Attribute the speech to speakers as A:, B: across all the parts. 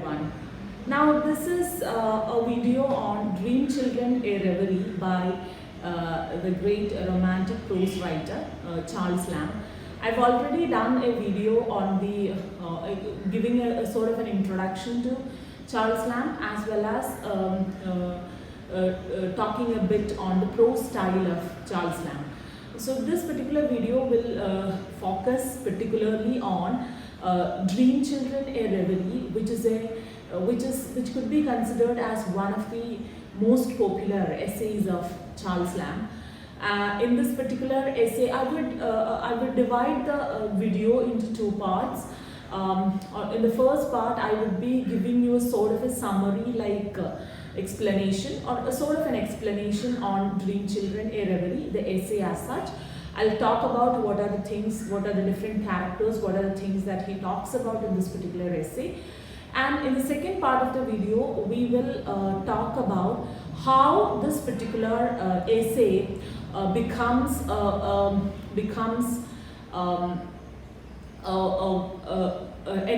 A: everyone. Now this is a video on Dream Children, a Reverie by the great romantic prose writer Charles Lamb. I've already done a video on the giving a sort of an introduction to Charles Lamb, as well as talking a bit on the prose style of Charles Lamb. So this particular video will focus particularly on Dream Children, a Reverie, which could be considered as one of the most popular essays of Charles Lamb. In this particular essay, I would divide the video into two parts. In the first part, I would be giving you a sort of a summary, like explanation, or a sort of an explanation on Dream Children, a Reverie, the essay as such. I'll talk about what are the things, what are the different characters, what are the things that he talks about in this particular essay. And in the second part of the video, we will talk about how this particular essay becomes an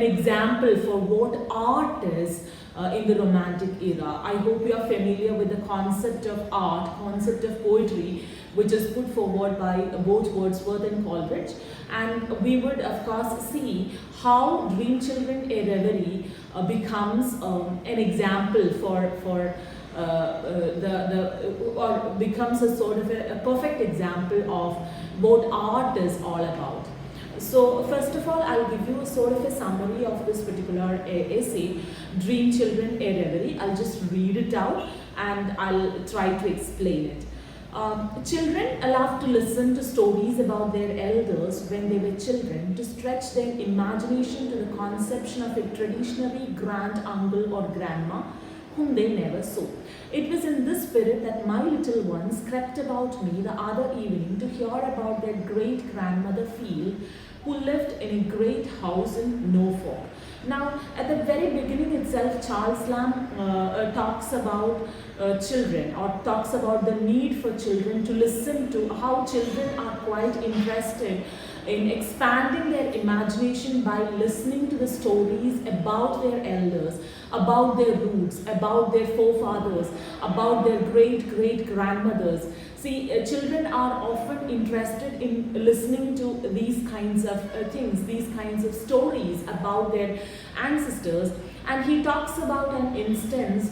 A: example for what art is in the Romantic era. I hope you are familiar with the concept of art, concept of poetry, which is put forward by both Wordsworth and Coleridge. And we would of course see how Dream Children, a Reverie becomes an example for or becomes a sort of a perfect example of what art is all about. So first of all, I'll give you a sort of a summary of this particular essay, Dream Children, a Reverie. I'll just read it out and I'll try to explain it. Children love to listen to stories about their elders when they were children, to stretch their imagination to the conception of a traditionally grand uncle or grandma whom they never saw. It was in this spirit that my little ones crept about me the other evening to hear about their great grandmother Field, who lived in a great house in Norfolk. Now, at the very beginning itself, Charles Lamb talks about children, or talks about the need for children to listen to, how children are quite interested in expanding their imagination by listening to the stories about their elders, about their roots, about their forefathers, about their great-great-grandmothers. See, children are often interested in listening to these kinds of things, these kinds of stories about their ancestors. And he talks about an instance.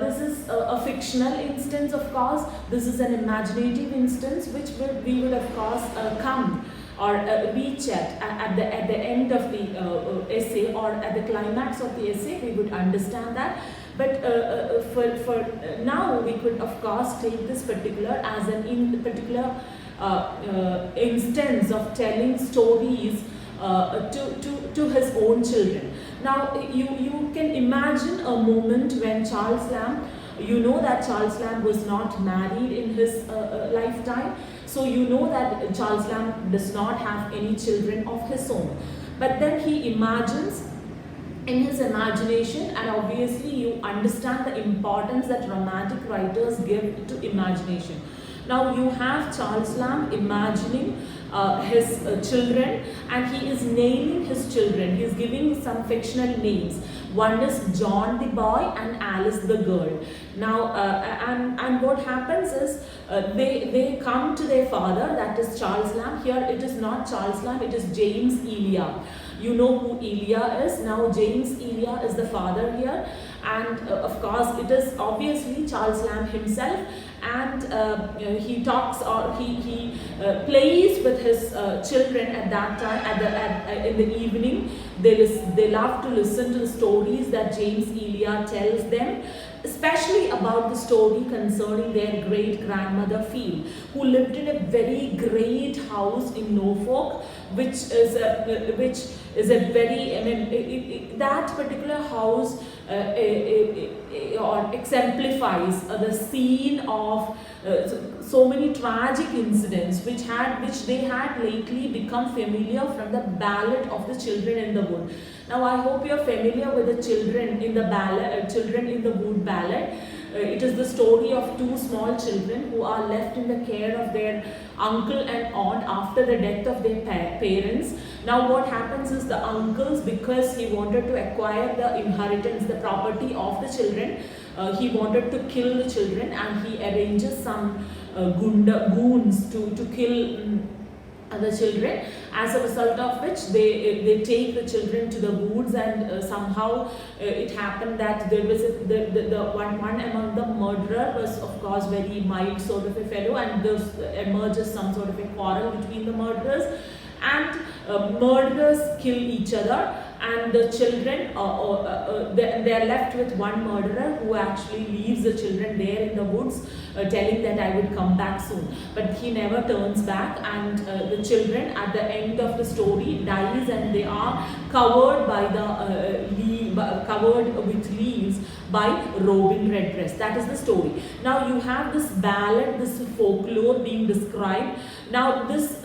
A: This is a fictional instance, of course. This is an imaginative instance, which we would, of course, come or reach at the end of the essay, or at the climax of the essay. We would understand that. But for now, we could of course take this particular as an instance of telling stories to his own children. Now you can imagine a moment when Charles Lamb, you know that Charles Lamb was not married in his lifetime. So you know that Charles Lamb does not have any children of his own. But then he imagines in his imagination, and obviously you understand the importance that romantic writers give to imagination. Now you have Charles Lamb imagining his children, and he is naming his children. He is giving some fictional names. One is John the boy and Alice the girl. Now and what happens is they come to their father, that is Charles Lamb. Here it is not Charles Lamb, it is James Elia. You know who Elia is. Now James Elia is the father here, and of course it is obviously Charles Lamb himself. And he talks, or he plays with his children at that time, in the evening. They love to listen to the stories that James Elia tells them, especially about the story concerning their great-grandmother Field, who lived in a very great house in Norfolk, which is a very, I mean, that particular house or exemplifies the scene of so many tragic incidents which they had lately become familiar from the ballad of the Children in the Wood. Now I hope you are familiar with the Children in the ballad, Children in the Wood ballad. It is the story of two small children who are left in the care of their uncle and aunt after the death of their parents. Now what happens is the uncles, because he wanted to acquire the inheritance, the property of the children, he wanted to kill the children, and he arranges some goons to kill the children, as a result of which they take the children to the woods, and somehow it happened that there was the one among the murderer was of course very mild sort of a fellow, and there emerges some sort of a quarrel between the murderers, and murderers kill each other, and the children they are left with one murderer who actually leaves the children there in the woods, telling that I would come back soon, but he never turns back, and the children at the end of the story dies, and they are covered by the covered with leaves by Robin Redbreast. That is the story. Now you have this ballad, this folklore being described. Now this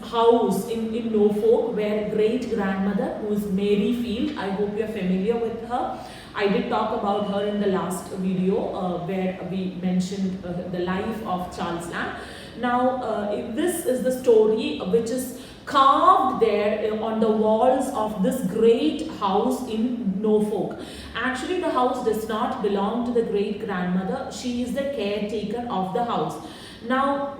A: house in Norfolk, where great grandmother, who is Mary Field, I hope you are familiar with her. I did talk about her in the last video where we mentioned the life of Charles Lamb. Now this is the story which is carved there on the walls of this great house in Norfolk. Actually the house does not belong to the great grandmother, she is the caretaker of the house. Now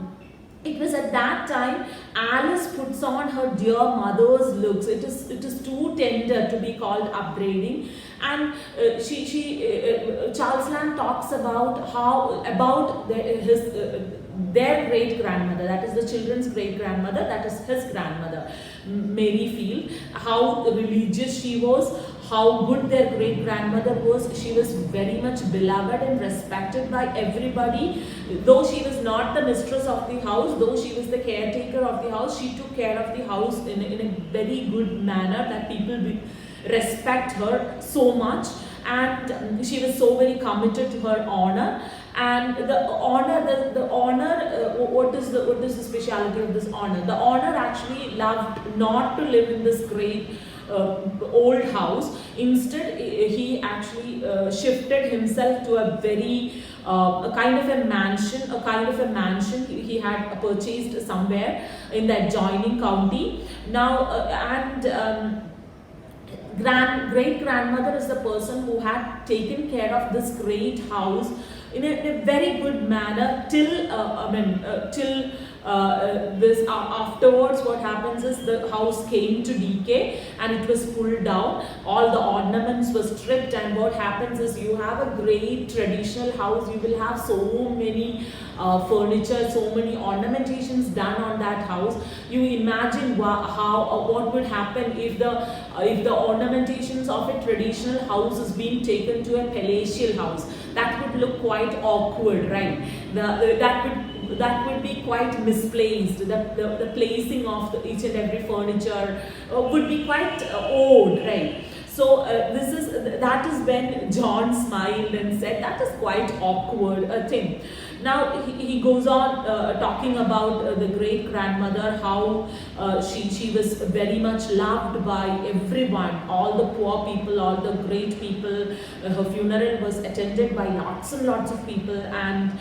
A: it was at that time Alice puts on her dear mother's looks. It is too tender to be called upbraiding, and Charles Lamb talks about their great grandmother, that is the children's great grandmother, that is his grandmother Mary Field, how religious she was, how good their great grandmother was. She was very much beloved and respected by everybody. Though she was not the mistress of the house, though she was the caretaker of the house, she took care of the house in a very good manner that people respect her so much, and she was so very committed to her honor. And the honor, what is the speciality of this honor? The honor actually loved not to live in this great old house. Instead, he actually shifted himself to a very a kind of a mansion he had purchased somewhere in the adjoining county. Now great grandmother is the person who had taken care of this great house in a very good manner till afterwards. What happens is the house came to decay and it was pulled down, all the ornaments were stripped, and what happens is you have a great traditional house, you will have so many furniture, so many ornamentations done on that house. You imagine what would happen if the ornamentations of a traditional house is being taken to a palatial house. That would look quite awkward, right? That would be quite misplaced. The placing of each and every furniture would be quite odd, right? So that is when John smiled and said that is quite awkward a thing. Now he goes on talking about the great grandmother, how she was very much loved by everyone, all the poor people, all the great people. Her funeral was attended by lots and lots of people, and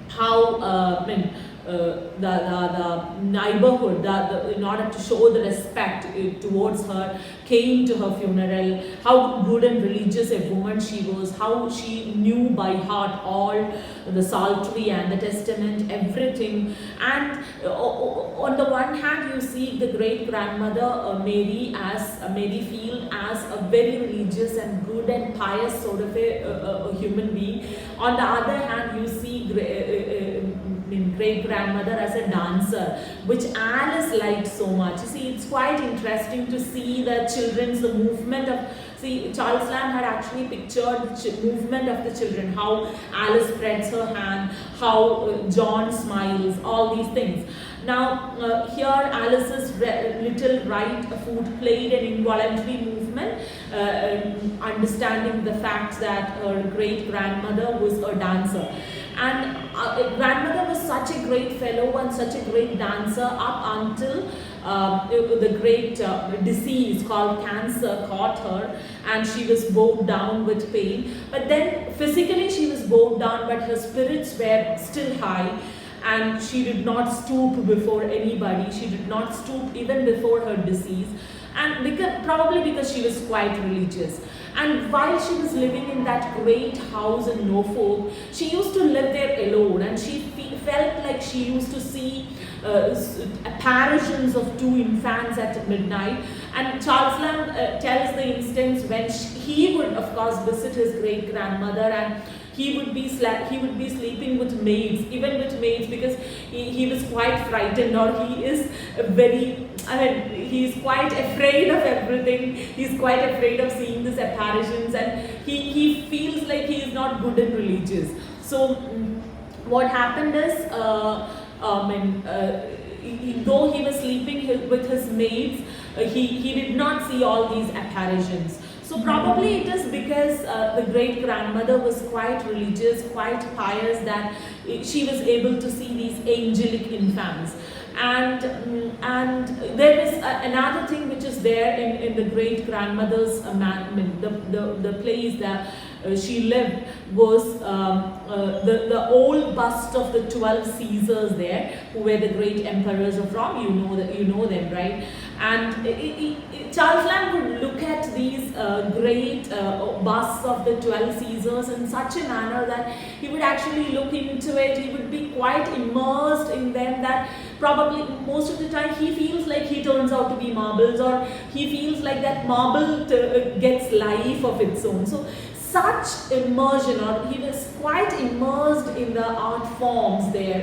A: how the neighborhood, in order to show the respect towards her, came to her funeral, how good and religious a woman she was, how she knew by heart all the psaltery and the testament, everything. And on the one hand you see the great grandmother Mary Field as a very religious and good and pious sort of a human being. On the other hand you see great grandmother as a dancer, which Alice liked so much. You see, it's quite interesting to see the movement of, Charles Lamb had actually pictured the movement of the children, how Alice spreads her hand, how John smiles, all these things. Now here Alice's little right foot played an involuntary movement, understanding the fact that her great grandmother was a dancer. And grandmother was such a great fellow and such a great dancer up until the great disease called cancer caught her, and she was bowed down with pain. But then physically she was bowed down, but her spirits were still high. and she did not stoop before anybody. She did not stoop even before her decease, and probably because she was quite religious. And while she was living in that great house in Norfolk, she used to live there alone, and she felt like she used to see apparitions of two infants at midnight. And Charles Lamb tells the instance when he would, of course, visit his great grandmother, and he would be sleeping with maids, even with maids, because he was quite frightened, or he is very, he's quite afraid of everything. He's quite afraid of seeing these apparitions, and he feels like he is not good and religious. So what happened is, though he was sleeping with his maids, he did not see all these apparitions. So probably it is because the great grandmother was quite religious, quite pious, that she was able to see these angelic infants. And there is another thing which is there in the great grandmother's the place that she lived was the old bust of the 12 Caesars there, who were the great emperors of Rome. You know them, right? And Charles Lamb would look at these great busts of the 12 Caesars in such a manner that he would actually look into it. He would be quite immersed in them, that probably most of the time he feels like he turns out to be marbles, or he feels like that marble gets life of its own. So such immersion, or he was quite immersed in the art forms there,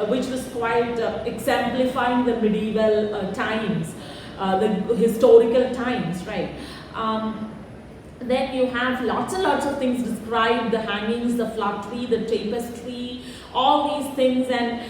A: which was quite exemplifying the medieval times, the historical times, right? Then you have lots and lots of things described: the hangings, the fluttery, the tapestry, all these things. And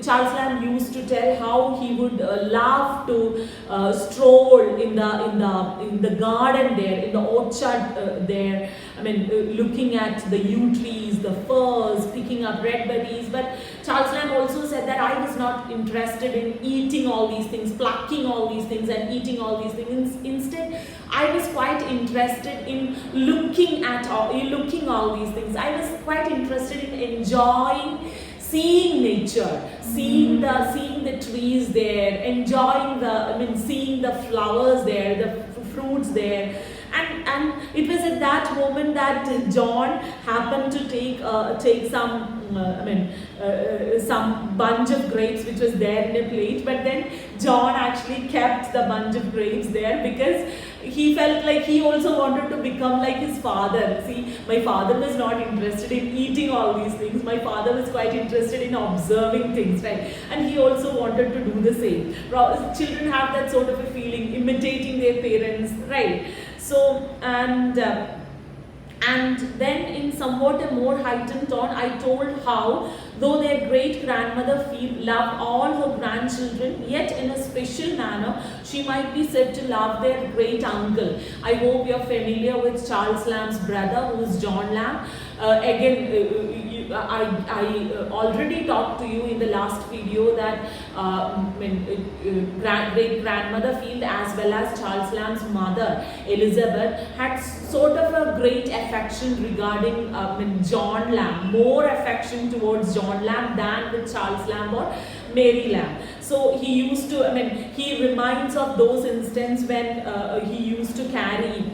A: Charles Lamb used to tell how he would love to stroll in the garden there, in the orchard there. Looking at the yew trees, the firs, picking up red berries. But Charles Lamb also said that I was not interested in eating all these things, plucking all these things and eating all these things. Instead, I was quite interested in looking all these things. I was quite interested in enjoying seeing nature, seeing the trees there, enjoying seeing the flowers there, the fruits there. And it was at that moment that John happened to take some bunch of grapes which was there in a plate. But then John actually kept the bunch of grapes there because he felt like he also wanted to become like his father. See, my father was not interested in eating all these things. My father was quite interested in observing things, right? And he also wanted to do the same. Children have that sort of a feeling, imitating their parents, right? So, and then in somewhat a more heightened tone, I told how, though their great-grandmother loved all her grandchildren, yet in a special manner, she might be said to love their great-uncle. I hope you're familiar with Charles Lamb's brother, who is John Lamb. I already talked to you in the last video that great-grandmother Field as well as Charles Lamb's mother Elizabeth had sort of a great affection regarding John Lamb, more affection towards John Lamb than with Charles Lamb or Mary Lamb. So he used to, he reminds of those instances when he used to carry,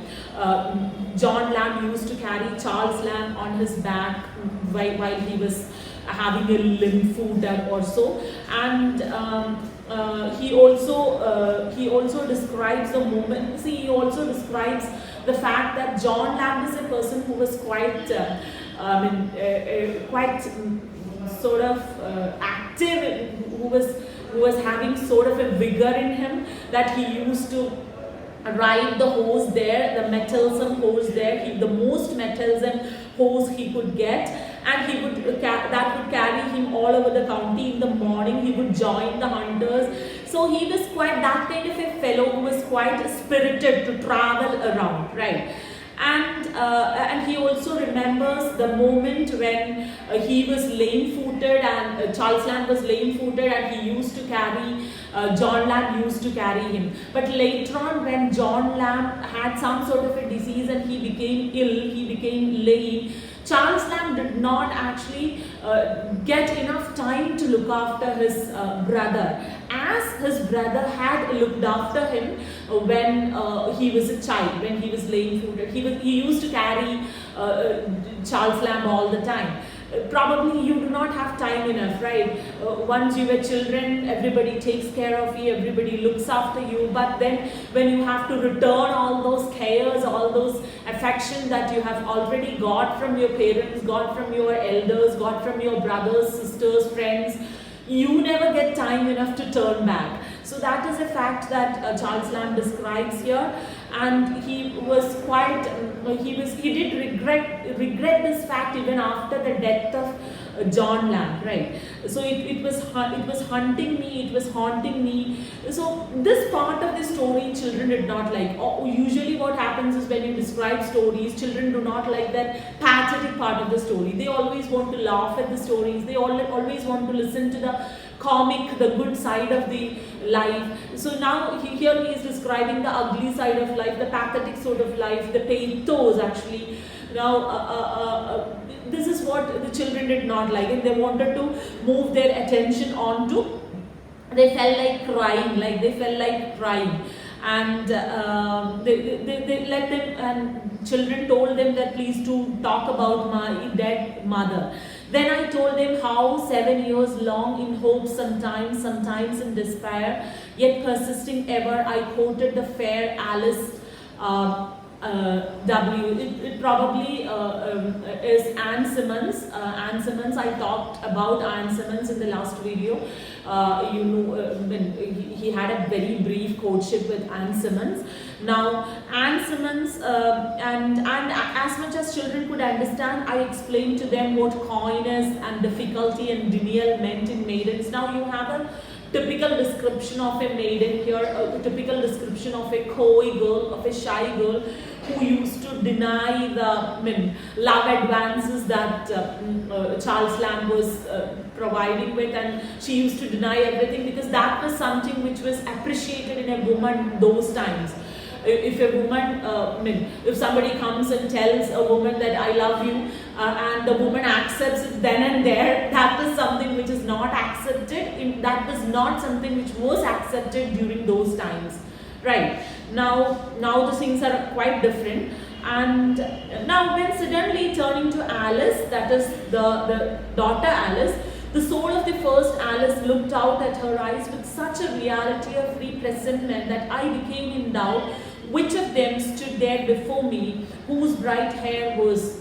A: John Lamb used to carry Charles Lamb on his back while he was having a limp foot or so. And he also describes the moment. See, he also describes the fact that John Lamb is a person who was quite sort of active, who was having sort of a vigor in him, that he used to ride the horse there, the mettlesome horse there, the most mettlesome horse he could get, and he would that would carry him all over the county. In the morning he would join the hunters. So he was quite that kind of a fellow who was quite spirited to travel around, right? And he also remembers the moment when he was lame-footed, and Charles Lamb was lame-footed, and he used to carry, John Lamb used to carry him. But later on, when John Lamb had some sort of a disease and he became ill, he became lame, Charles Lamb did not actually get enough time to look after his brother, as his brother had looked after him when he was a child, when he was laying food. He used to carry Charles Lamb all the time. Probably you do not have time enough, right? Once you were children, everybody takes care of you, everybody looks after you, but then when you have to return all those cares, all those affection that you have already got from your parents, got from your elders, got from your brothers, sisters, friends, you never get time enough to turn back. So that is a fact that Charles Lamb describes here, and he was quite, he did regret this fact even after the death of John Lamb, right? So it was hunting me, it was haunting me. So this part of the story children did not like. Usually what happens is when you describe stories, children do not like that pathetic part of the story. They always want to laugh at the stories. They always want to listen to the comic, the good side of the life. So now here he is describing the ugly side of life, the pathetic sort of life, the pathos actually. Now this is what the children did not like, and they wanted to move their attention on to, they felt like crying, and they let them, and children told them that please to talk about my dead mother. Then I told them how 7 years long in hope, sometimes in despair, yet persisting ever, I quoted the fair Alice W. It probably is Anne Simmons. Anne Simmons, I talked about Anne Simmons in the last video. When he had a very brief courtship with Anne Simmons. Now, Anne Simmons, and as much as children could understand, I explained to them what coyness and difficulty and denial meant in maidens. Now you have a typical description of a maiden here, a typical description of a coy girl, of a shy girl who used to deny the love advances that Charles Lamb was providing with, and she used to deny everything because that was something which was appreciated in a woman those times. If a woman, if somebody comes and tells a woman that I love you, and the woman accepts it then and there, that is something which is not accepted. That was not something which was accepted during those times, right? Now the things are quite different. And now when suddenly turning to Alice, that is the daughter Alice, the soul of the first Alice looked out at her eyes with such a reality of presentment that I became in doubt which of them stood there before me, whose bright hair was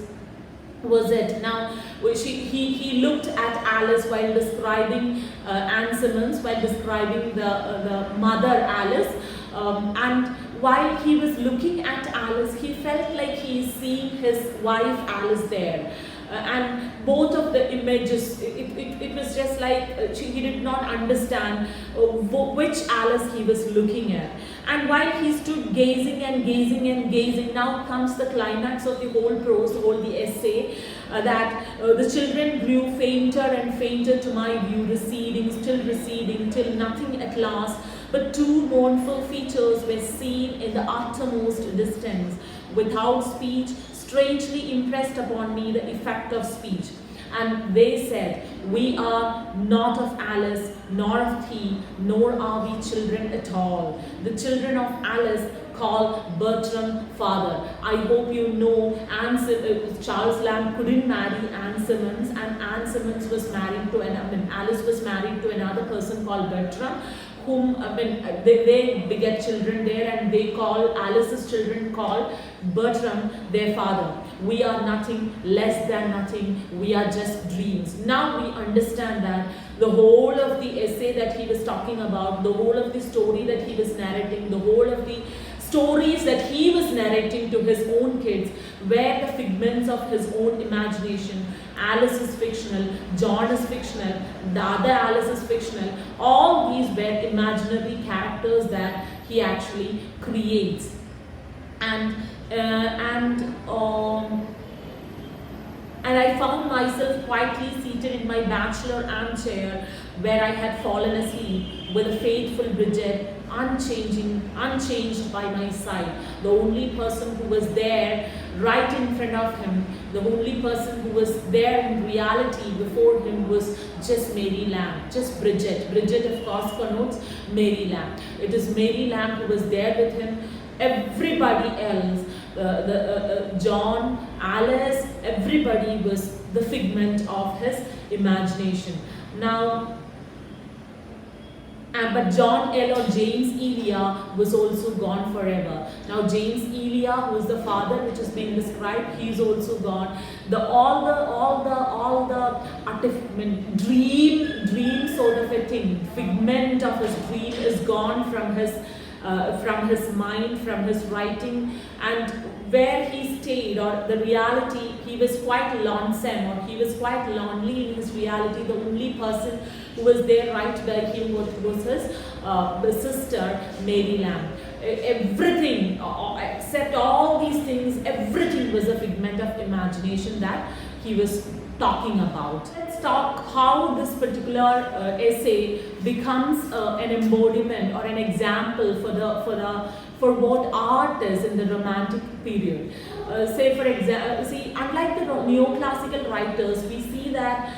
A: it. Now he looked at Alice while describing Anne Simmons, while describing the mother Alice, and while he was looking at Alice, he felt like he is seeing his wife Alice there. And both of the images, it was just like he did not understand which Alice he was looking at. And while he stood gazing and gazing, now comes the climax of the whole prose, the essay, that the children grew fainter and fainter to my view, still receding, till nothing at last but two mournful features were seen in the uttermost distance. Without speech, strangely impressed upon me the effect of speech. And they said, we are not of Alice, nor of thee, nor are we children at all. The children of Alice call Bertram father. I hope you know Charles Lamb couldn't marry Anne Simmons, and Anne Simmons was married to Alice was married to another person called Bertram, whom they beget children there, and they call Alice's children call Bertram their father. We are nothing less than nothing. We are just dreams. Now we understand that the whole of the essay that he was talking about, the whole of the story that he was narrating, the whole of the stories that he was narrating to his own kids were the figments of his own imagination. Alice is fictional, John is fictional, the other Alice is fictional. All these were imaginary characters that he actually creates. And I found myself quietly seated in my bachelor armchair where I had fallen asleep with a faithful Bridget unchanged by my side. The only person who was there right in front of him, the only person who was there in reality before him was just Mary Lamb, just Bridget. Bridget, of course, connotes Mary Lamb. It is Mary Lamb who was there with him. Everybody else, John, Alice, everybody was the figment of his imagination. Now, but John L. or James Elia was also gone forever. Now James Elia, who is the father which is being described, he is also gone. All the dream sort of a thing, figment of his dream is gone from his mind, from his writing, and where he stayed, or the reality, he was quite lonesome, or he was quite lonely in his reality. The only person who was there right by him was his sister Mary Lamb. Everything, except all these things, everything was a figment of imagination that he was talking about. Let's talk how this particular essay becomes an embodiment or an example for what art is in the Romantic period. Say for example, unlike the neoclassical writers, we see that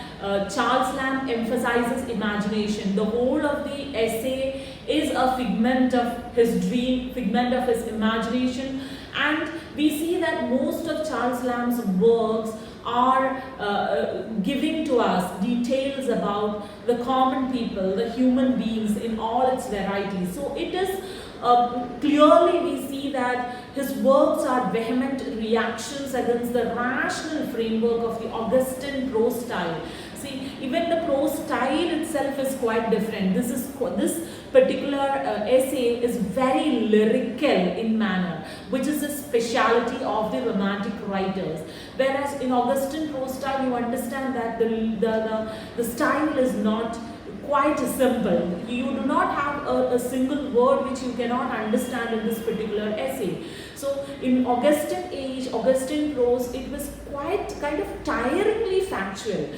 A: Charles Lamb emphasizes imagination. The whole of the essay is a figment of his dream, figment of his imagination, and we see that most of Charles Lamb's works are giving to us details about the common people, the human beings in all its varieties. So it is clearly we see that his works are vehement reactions against the rational framework of the Augustan prose style. See, even the prose style itself is quite different. This particular essay is very lyrical in manner, which is a speciality of the Romantic writers. Whereas in Augustan prose style, you understand that the style is not quite simple. You do not have a single word which you cannot understand in this particular essay. So in Augustan age, Augustan prose, it was quite kind of tiringly factual.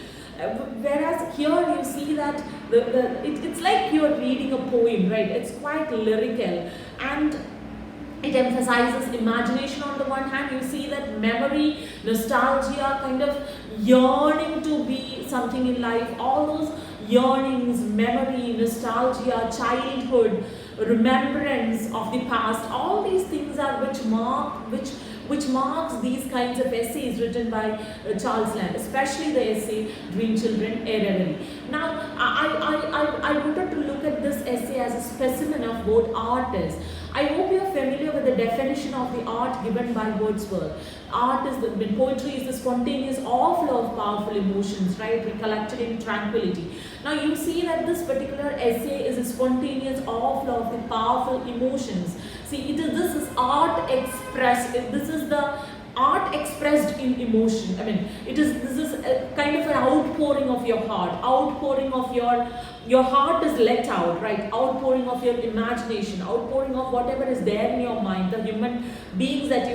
A: Whereas here you see that it's like you are reading a poem, right? It's quite lyrical, and it emphasizes imagination on the one hand. You see that memory, nostalgia, kind of yearning to be something in life, all those yearnings, memory, nostalgia, childhood, remembrance of the past, all these things are which marks these kinds of essays written by Charles Lamb, especially the essay Dream Children, a Reverie. Now, I wanted to look at this essay as a specimen of what art is. I hope you are familiar with the definition of the art given by Wordsworth. Art is poetry is the spontaneous overflow of powerful emotions, right, collected in tranquility. Now you see that this particular essay is a spontaneous overflow of the powerful emotions. See, this is art expressed. This is the art expressed in emotion. I mean, this is a kind of an outpouring of your heart, outpouring of your heart is let out, right? Outpouring of your imagination, outpouring of whatever is there in your mind, the human beings that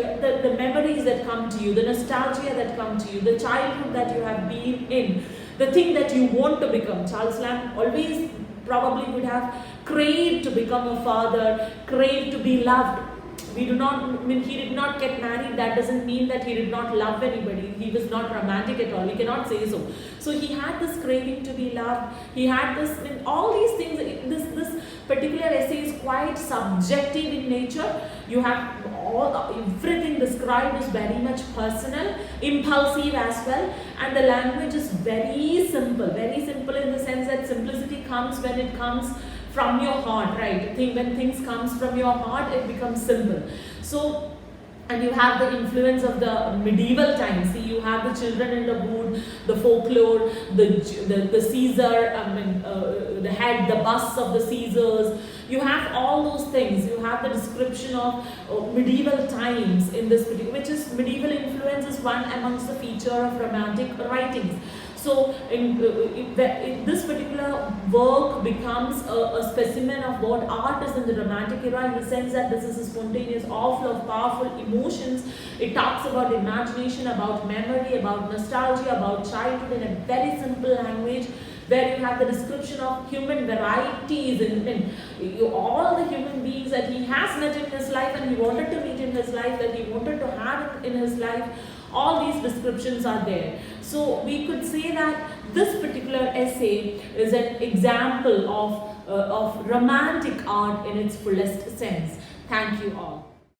A: the memories that come to you, the nostalgia that come to you, the childhood that you have been in, the thing that you want to become. Charles Lamb always probably would have craved to become a father, craved to be loved. He did not get married. That doesn't mean that he did not love anybody. He was not romantic at all. We cannot say so. So he had this craving to be loved. He had this, all these things. This particular essay is quite subjective in nature. You have everything described is very much personal, impulsive as well, and the language is very simple in the sense that simplicity comes when it comes from your heart, right? When things comes from your heart, it becomes simple. So, and you have the influence of the medieval times. See, you have the children in the wood, the folklore, the Caesar, the head, the busts of the Caesars. You have all those things. You have the description of medieval times in this, which is medieval influence is one amongst the feature of Romantic writings. So this particular work becomes a specimen of what art is in the Romantic era, in the sense that this is a spontaneous overflow of powerful emotions. It talks about imagination, about memory, about nostalgia, about childhood in a very simple language, where you have the description of human varieties in all the human beings that he has met in his life and he wanted to meet in his life, that he wanted to have in his life. All these descriptions are there. So we could say that this particular essay is an example of romantic art in its fullest sense. Thank you all.